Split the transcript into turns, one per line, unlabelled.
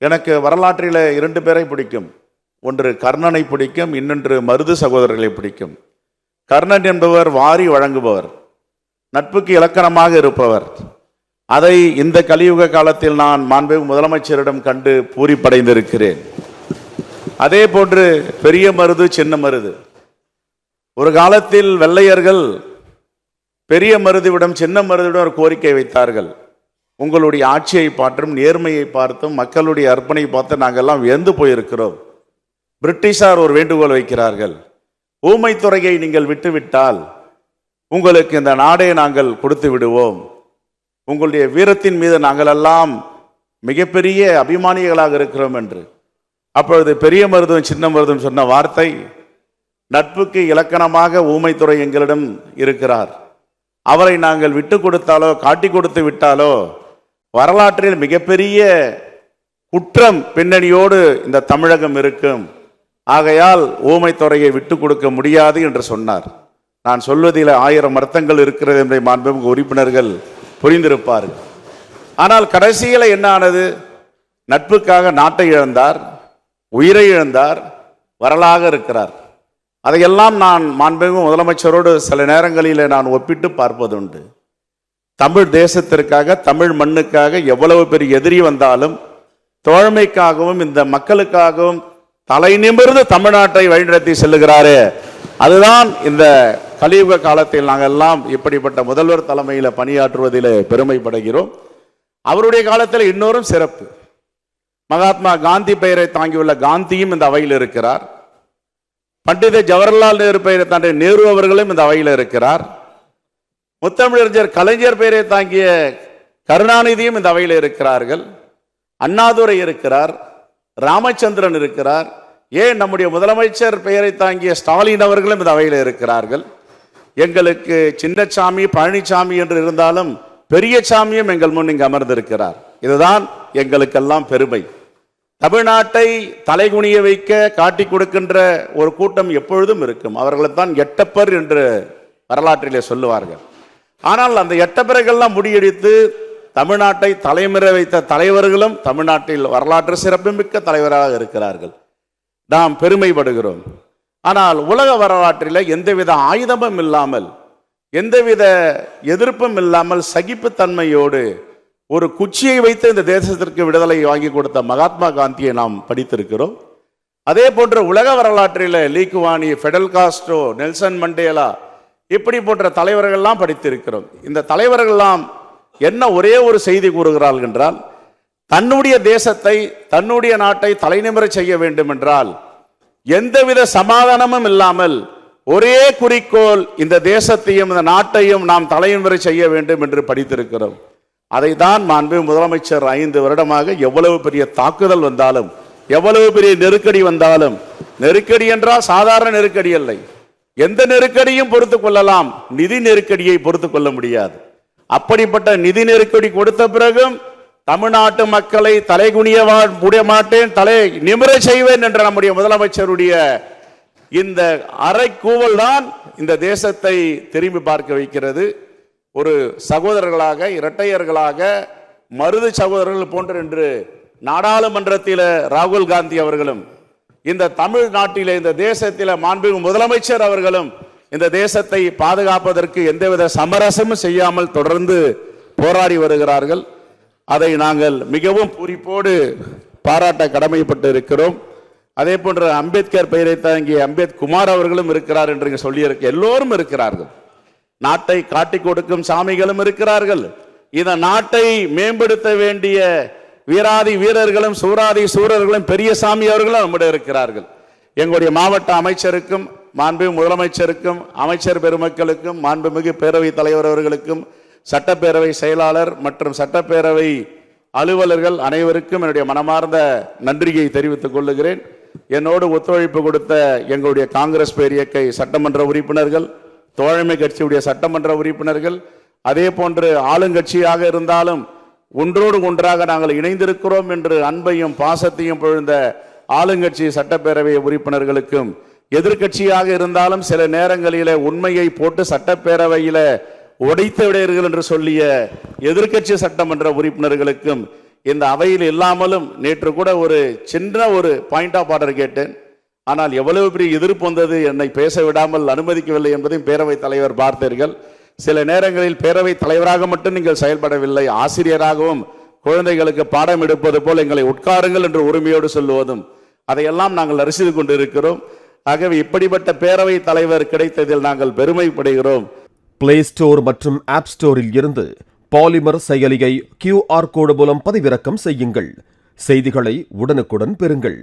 எனக்கு வரலாற்றில் 2 பேரை பிடிக்கும். ஒன்று கர்ணனை பிடிக்கும், இன்னொன்று மருது சகோதரர்களை பிடிக்கும். கர்ணன் என்பவர் வாரி வழங்குபவர், நட்புக்கு இலக்கணமாக இருப்பவர். அதை இந்த கலியுக காலத்தில் நான் மாண்புமிகு முதலமைச்சரிடம் கண்டு பூரிப்படைந்திருக்கிறேன். அதே போன்று பெரிய மருது, சின்ன மருது. ஒரு காலத்தில் வெள்ளையர்கள் பெரிய மருதுவிடம் சின்ன மருதுவிடம் ஒரு கோரிக்கை வைத்தார்கள். உங்களுடைய ஆட்சியை பார்த்தும் நேர்மையை பார்த்தும் மக்களுடைய அர்ப்பணை பார்த்து நாங்கள்லாம் வியந்து போயிருக்கிறோம். பிரிட்டிஷார் ஒரு வேண்டுகோள் வைக்கிறார்கள், ஊமைத்துறையை நீங்கள் விட்டுவிட்டால் உங்களுக்கு இந்த நாடை நாங்கள் கொடுத்து விடுவோம். உங்களுடைய வீரத்தின் மீது நாங்கள் எல்லாம் மிகப்பெரிய அபிமானிகளாக இருக்கிறோம் என்று. அப்பொழுது பெரிய மருதும் சின்ன மருதும் சொன்ன வார்த்தை, நட்புக்கு இலக்கணமாக ஊமைத்துறை எங்களிடம் இருக்கிறார், அவரை நாங்கள் விட்டு கொடுத்தாலோ காட்டி கொடுத்து விட்டாலோ வரலாற்றில் மிகப்பெரிய குற்றம் பின்னணியோடு இந்த தமிழகம் இருக்கும், ஆகையால் ஊமைத்துறையை விட்டு கொடுக்க முடியாது என்று சொன்னார். நான் சொல்வதில் 1000 அர்த்தங்கள் இருக்கிறது என்பதை மாண்புமிகு உறுப்பினர்கள் புரிந்திருப்பார்கள். ஆனால் கடைசியில் என்ன ஆனது? நட்புக்காக நாட்டை இழந்தார், உயிரை இழந்தார், வரலாக இருக்கிறார். அதையெல்லாம் நான் மாண்புமிகு முதலமைச்சரோடு சில நேரங்களில் நான் ஒப்பிட்டு பார்ப்பதுண்டு. தமிழ் தேசத்திற்காக, தமிழ் மண்ணுக்காக எவ்வளவு பெரிய எதிரி வந்தாலும் தோழமைக்காகவும் இந்த மக்களுக்காகவும் தலை நிமிர்ந்து தமிழ்நாட்டை வழிநடத்தி செல்லுகிறாரே, அதுதான் இந்த கலியுக காலத்தில் நாங்கள் எல்லாம் இப்படிப்பட்ட முதல்வர் தலைமையில் பணியாற்றுவதில் பெருமைப்படுகிறோம். அவருடைய காலத்தில் இன்னொரும் சிறப்பு, மகாத்மா காந்தி பெயரை தாங்கியுள்ள காந்தியும் இந்த அவையில் இருக்கிறார். பண்டித ஜவஹர்லால் நேரு பெயரை தாண்டிய நேரு அவர்களும் இந்த அவையில் இருக்கிறார். முத்தமிழறிஞர் கலைஞர் பெயரை தாங்கிய கருணாநிதியும் இந்த அவையில் இருக்கிறார்கள். அண்ணாதுரை இருக்கிறார், ராமச்சந்திரன் இருக்கிறார். ஏன் நம்முடைய முதலமைச்சர் பெயரை தாங்கிய ஸ்டாலின் அவர்களும் இந்த அவையில் இருக்கிறார்கள். எங்களுக்கு சின்னசாமி, பழனிசாமி என்று இருந்தாலும் பெரிய சாமியும் எங்கள் முன் இங்கு அமர்ந்திருக்கிறார். இதுதான் எங்களுக்கெல்லாம் பெருமை. தமிழ்நாட்டை தலைகுனிய வைக்க காட்டி கொடுக்கின்ற ஒரு கூட்டம் எப்பொழுதும் இருக்கும். அவர்களைத்தான் எட்டப்பர் என்று வரலாற்றிலே சொல்லுவார்கள். ஆனால் அந்த எட்டப்பர்கள்லாம் முடியடித்து தமிழ்நாட்டை தலைமுற வைத்த தலைவர்களும் தமிழ்நாட்டில் வரலாற்று சிறப்புமிக்க தலைவராக இருக்கிறார்கள். நாம் பெருமைப்படுகிறோம். ஆனால் உலக வரலாற்றில் எந்தவித ஆயுதமும் இல்லாமல், எந்தவித எதிர்ப்பும் இல்லாமல், சகிப்புத்தன்மையோடு ஒரு குச்சியை வைத்து இந்த தேசத்திற்கு விடுதலை வாங்கி கொடுத்த மகாத்மா காந்தியை நாம் படித்திருக்கிறோம். அதே போன்ற உலக வரலாற்றில் லீக்குவானி, ஃபெடல் காஸ்ட்ரோ, நெல்சன் மண்டேலா இப்படி போன்ற தலைவர்கள்லாம் படித்திருக்கிறோம். இந்த தலைவர்கள்லாம் என்ன ஒரே ஒரு செய்தி கூறுகிறார்கள் என்றால், தன்னுடைய தேசத்தை, தன்னுடைய நாட்டை தலைநிமிர செய்ய வேண்டும் என்றால் எந்தவித சமாதானமும் இல்லாமல் ஒரே குறிக்கோள், இந்த தேசத்தையும் இந்த நாட்டையும் நாம் தலைநிமிர செய்ய வேண்டும் என்று படித்திருக்கிறோம். அதை தான் மாண்புமிகு முதலமைச்சர் 5 வருடமாக எவ்வளவு பெரிய தாக்குதல் வந்தாலும், எவ்வளவு பெரிய நெருக்கடி வந்தாலும், நெருக்கடி என்றால் சாதாரண நெருக்கடி இல்லை, எந்த நெருக்கடியும் பொறுத்து கொள்ளலாம், நிதி நெருக்கடியை பொறுத்து கொள்ள முடியாது. அப்படிப்பட்ட நிதி நெருக்கடி கொடுத்த பிறகும் தமிழ்நாட்டு மக்களை தலைகுனிய முடிய மாட்டேன், தலை நிமிர செய்வேன் என்ற நம்முடைய முதலமைச்சருடைய இந்த அறைக்கூவல் தான் இந்த தேசத்தை திரும்பி பார்க்க வைக்கிறது. ஒரு சகோதரர்களாக, இரட்டையர்களாக, மருது சகோதரர்கள் போன்ற என்று நாடாளுமன்றத்தில் ராகுல் காந்தி அவர்களும், இந்த தமிழ்நாட்டிலே, இந்த தேசத்தில் மாண்புமிகு முதலமைச்சர் அவர்களும் இந்த தேசத்தை பாதுகாப்பதற்கு எந்தவித சமரசமும் செய்யாமல் தொடர்ந்து போராடி வருகிறார்கள். அதை நாங்கள் மிகவும் பூரிப்போடு பாராட்ட கடமைப்பட்டு இருக்கிறோம். அதே போன்று அம்பேத்கர் பெயரை தாங்கிய அம்பேத்குமார் அவர்களும் இருக்கிறார் என்று சொல்லியிருக்க, எல்லோரும் இருக்கிறார்கள். நாட்டை காட்டி கொடுக்கும் சாமிகளும் இருக்கிறார்கள். இந்த நாட்டை மேம்படுத்த வேண்டிய வீராதி வீரர்களும் சூராதி சூரர்களும் பெரிய சாமி அவர்களும் நம்முடைய இருக்கிறார்கள். எங்களுடைய மாவட்ட அமைச்சருக்கும், மாண்புமிகு முதலமைச்சருக்கும், அமைச்சர் பெருமக்களுக்கும், மாண்புமிகு பேரவைத் தலைவர் அவர்களுக்கும், சட்டப்பேரவை செயலாளர் மற்றும் சட்டப்பேரவை அலுவலர்கள் அனைவருக்கும் என்னுடைய மனமார்ந்த நன்றியை தெரிவித்துக் கொள்ளுகிறேன். என்னோடு ஒத்துழைப்பு கொடுத்த எங்களுடைய காங்கிரஸ் பேரியக்கை சட்டமன்ற உறுப்பினர்கள், தோழமை கட்சியுடைய சட்டமன்ற உறுப்பினர்கள், அதே போன்று ஆளுங்கட்சியாக இருந்தாலும் ஒன்றோடு ஒன்றாக நாங்கள் இணைந்திருக்கிறோம் என்று அன்பையும் பாசத்தையும் பொழுந்த ஆளுங்கட்சி சட்டப்பேரவை உறுப்பினர்களுக்கும், எதிர்கட்சியாக இருந்தாலும் சில நேரங்களிலே உண்மையை போட்டு சட்டப்பேரவையில உடைத்து விடுவீர்கள் என்று சொல்லிய எதிர்கட்சி சட்டமன்ற உறுப்பினர்களுக்கும், இந்த அவையில் இல்லாமலும் நேற்று கூட ஒரு சின்ன ஒரு பாயிண்ட் ஆஃப் ஆர்டர் கேட்டேன். ஆனால் எவ்வளவு பெரிய எதிர்ப்பு வந்தது, என்னை பேச விடாமல் அனுமதிக்கவில்லை என்பதையும் பேரவைத் தலைவர் பார்த்தீர்கள். சில நேரங்களில் பேரவைத் தலைவராக மட்டும் நீங்கள் செயல்படவில்லை, ஆசிரியராகவும் குழந்தைகளுக்கு பாடம் எடுப்பது போல் எங்களை உட்காருங்கள் என்று உரிமையோடு சொல்லுவதும் அதையெல்லாம் நாங்கள் ரசித்து கொண்டிருக்கிறோம். ஆகவே இப்படிப்பட்ட பேரவைத் தலைவர் கிடைத்ததில் நாங்கள் பெருமைப்படுகிறோம்.
பிளே ஸ்டோர் மற்றும் ஆப் ஸ்டோரில் இருந்து பாலிமர் செயலியை QR கோடு மூலம் பதிவிறக்கம் செய்யுங்கள். செய்திகளை உடனுக்குடன் பெறுங்கள்.